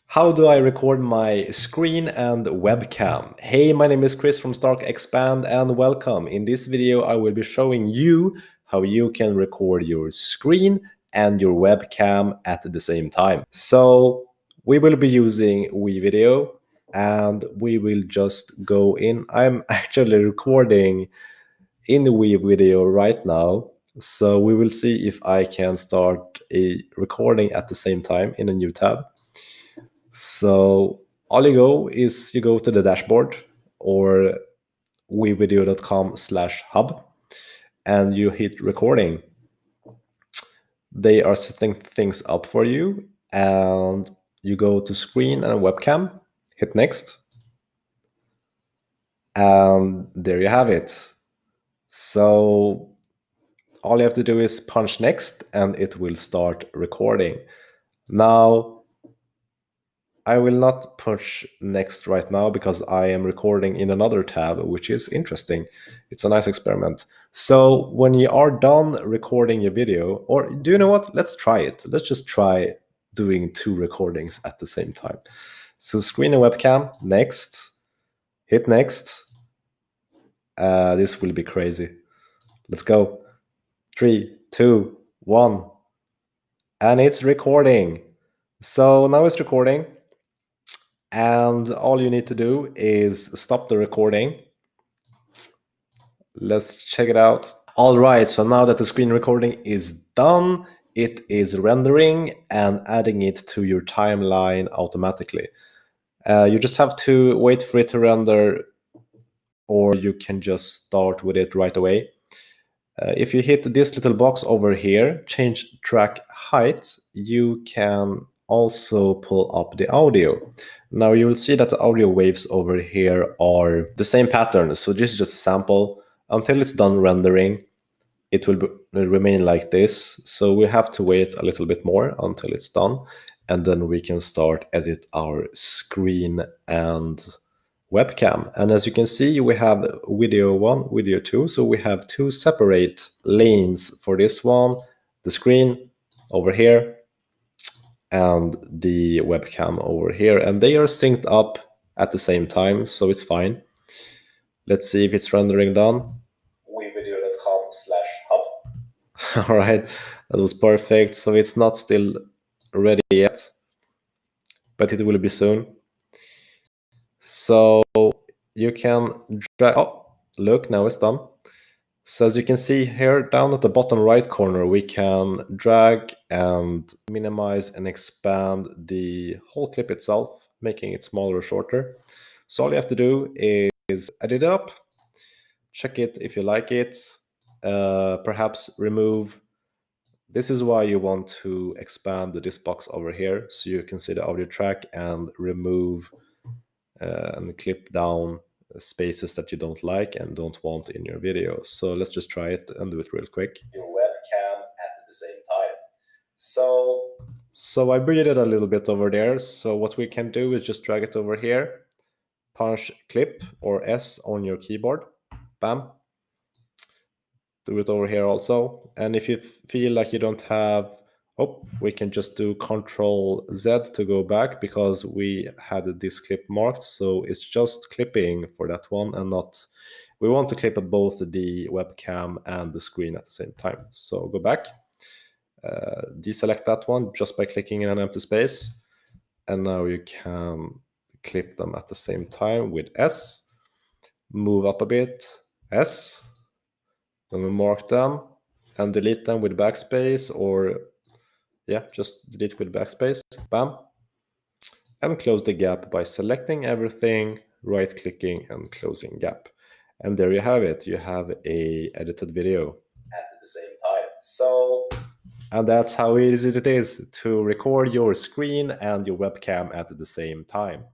How do I record my screen and webcam? Hey, my name is Chris from Stark Expand and welcome. In this video, I will be showing you how you can record your screen and your webcam at the same time. So we will be using WeVideo and we will just go in. I'm actually recording in the WeVideo right now. So we will see if I can start a recording at the same time in a new tab. So all you go to the dashboard or wevideo.com/hub and you hit recording. They are setting things up for you and you go to screen and webcam, hit next. And there you have it. So all you have to do is punch next and it will start recording. Now, I will not push next right now because I am recording in another tab, which is interesting. It's a nice experiment. So when you are done recording your video, or do you know what? Let's try it. Let's just try doing two recordings at the same time. So screen and webcam, next, hit next. This will be crazy. Let's go. 3, 2, 1. And it's recording. So now it's recording. And all you need to do is stop the recording. Let's check it out. All right, so now that the screen recording is done, it is rendering and adding it to your timeline automatically. You just have to wait for it to render, or you can just start with it right away. If you hit this little box over here, change track height, you can also pull up the audio. Now you will see that the audio waves over here are the same pattern. So this is just a sample. Until it's done rendering, it will remain like this. So we have to wait a little bit more until it's done. And then we can start edit our screen and webcam. And as you can see, we have video 1, video 2. So we have two separate lanes for this one, the screen over here and the webcam over here. And they are synced up at the same time, so it's fine. Let's see if it's rendering done. wevideo.com/hub. All right, that was perfect. So it's not still ready yet, but it will be soon. So you can drag, oh, look, now it's done. So as you can see here down at the bottom right corner, we can drag and minimize and expand the whole clip itself, making it smaller or shorter. So all you have to do is edit it up, check it if you like it, perhaps remove. This is why you want to expand this box over here so you can see the audio track and remove and clip down spaces that you don't like and don't want in your video. So let's just try it and do it real quick. Your webcam at the same time. So I breathed it a little bit over there. So what we can do is just drag it over here, punch clip or S on your keyboard, bam. Do it over here also. And if you feel like you don't have, we can just do Control Z to go back because we had this clip marked. So it's just clipping for that one and not, we want to clip both the webcam and the screen at the same time. So go back, deselect that one just by clicking in an empty space. And now you can clip them at the same time with S, move up a bit, S, then we mark them and delete them with backspace, or just delete with backspace, bam. And close the gap by selecting everything, right clicking and closing gap. And there you have it. You have a edited video at the same time. And that's how easy it is to record your screen and your webcam at the same time.